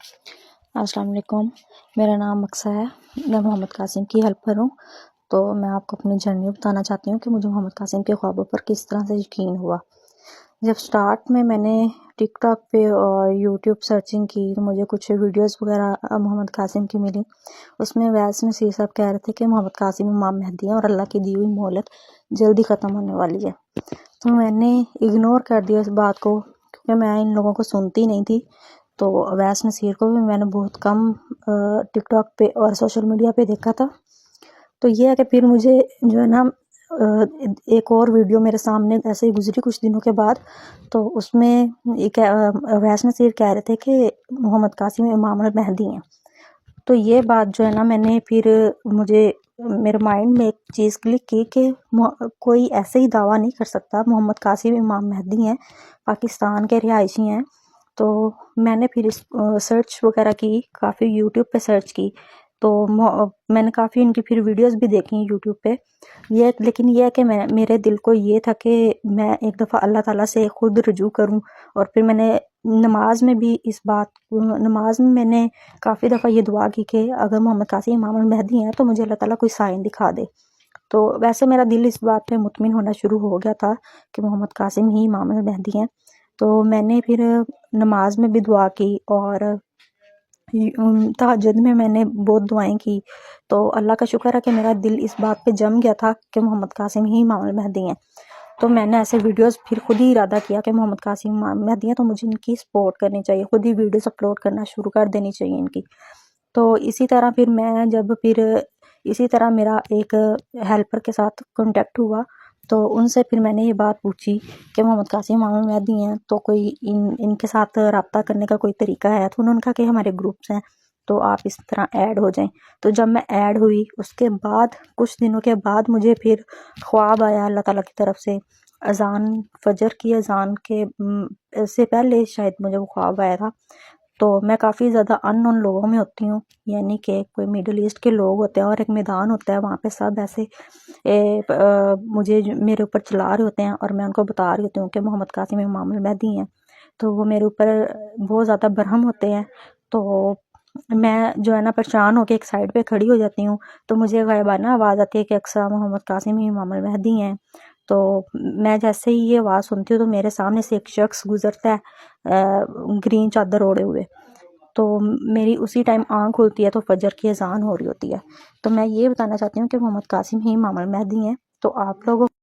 السلام علیکم، میرا نام مقصہ ہے، میں محمد قاسم کی ہیلپر ہوں۔ تو میں آپ کو اپنی جرنی بتانا چاہتی ہوں کہ مجھے محمد قاسم کے خوابوں پر کس طرح سے یقین ہوا۔ جب سٹارٹ میں نے ٹک ٹاک پہ اور یوٹیوب سرچنگ کی تو مجھے کچھ ویڈیوز وغیرہ محمد قاسم کی ملی۔ اس میں ویس نصیر صاحب کہہ رہے تھے کہ محمد قاسم امام مہدی ہیں اور اللہ کی دی ہوئی مہلت جلدی ختم ہونے والی ہے۔ تو میں نے اگنور کر دیا اس بات کو، کیونکہ میں ان لوگوں کو سنتی نہیں تھی۔ تو ویس نصیر کو بھی میں نے بہت کم ٹک ٹاک پہ اور سوشل میڈیا پہ دیکھا تھا۔ تو یہ ہے کہ پھر مجھے جو ہے نا ایک اور ویڈیو میرے سامنے ایسے ہی گزری کچھ دنوں کے بعد، تو اس میں ویس نصیر کہہ رہے تھے کہ محمد قاسم امام المہدی ہیں۔ تو یہ بات جو ہے نا مجھے میرے مائنڈ میں ایک چیز کلک کی کہ کوئی ایسے ہی دعویٰ نہیں کر سکتا محمد قاسم امام مہدی ہیں، پاکستان کے رہائشی ہیں۔ تو میں نے پھر سرچ وغیرہ کی، کافی یوٹیوب پہ سرچ کی، تو میں نے کافی ان کی پھر ویڈیوز بھی دیکھی یوٹیوب پہ۔ لیکن یہ ہے کہ میرے دل کو یہ تھا کہ میں ایک دفعہ اللہ تعالیٰ سے خود رجوع کروں، اور پھر میں نے نماز میں میں نے کافی دفعہ یہ دعا کی کہ اگر محمد قاسم امام المہدی ہیں تو مجھے اللہ تعالیٰ کوئی سائن دکھا دے۔ تو ویسے میرا دل اس بات پہ مطمئن ہونا شروع ہو گیا تھا کہ محمد قاسم ہی امام المہدی ہیں۔ تو میں نے پھر نماز میں بھی دعا کی اور تہجد میں نے بہت دعائیں کی۔ تو اللہ کا شکر ہے کہ میرا دل اس بات پہ جم گیا تھا کہ محمد قاسم ہی امام المہدی ہیں۔ تو میں نے ایسے ویڈیوز پھر خود ہی ارادہ کیا کہ محمد قاسم امام المہدی ہیں تو مجھے ان کی سپورٹ کرنی چاہیے، خود ہی ویڈیوز اپلوڈ کرنا شروع کر دینی چاہیے ان کی۔ تو اسی طرح میرا ایک ہیلپر کے ساتھ کانٹیکٹ ہوا، تو ان سے پھر میں نے یہ بات پوچھی کہ محمد قاسم امام المہدی ہیں تو کوئی ان کے ساتھ رابطہ کرنے کا کوئی طریقہ ہے؟ تو انہوں نے کہا کہ ہمارے گروپس ہیں تو آپ اس طرح ایڈ ہو جائیں۔ تو جب میں ایڈ ہوئی اس کے بعد کچھ دنوں کے بعد مجھے پھر خواب آیا اللہ تعالیٰ کی طرف سے، فجر کی اذان کے سے پہلے شاید مجھے وہ خواب آیا تھا۔ تو میں کافی زیادہ ان لوگوں میں ہوتی ہوں، یعنی کہ کوئی میڈل ایسٹ کے لوگ ہوتے ہیں اور ایک میدان ہوتا ہے، وہاں پہ سب ایسے میرے اوپر چلا رہے ہوتے ہیں اور میں ان کو بتا رہی ہوتی ہوں کہ محمد قاسم امام المہدی ہیں۔ تو وہ میرے اوپر بہت زیادہ برہم ہوتے ہیں، تو میں جو ہے نا پریشان ہو کے ایک سائڈ پہ کھڑی ہو جاتی ہوں۔ تو مجھے غائبانہ آواز آتی ہے کہ اقصیٰ محمد قاسم ہی امام المہدی ہیں۔ تو میں جیسے ہی یہ آواز سنتی ہوں تو میرے سامنے سے ایک شخص گزرتا ہے گرین چادر اوڑے ہوئے، تو میری اسی ٹائم آنکھ کھلتی ہے تو فجر کی اذان ہو رہی ہوتی ہے۔ تو میں یہ بتانا چاہتی ہوں کہ محمد قاسم ہی امام المہدی ہیں۔ تو آپ لوگوں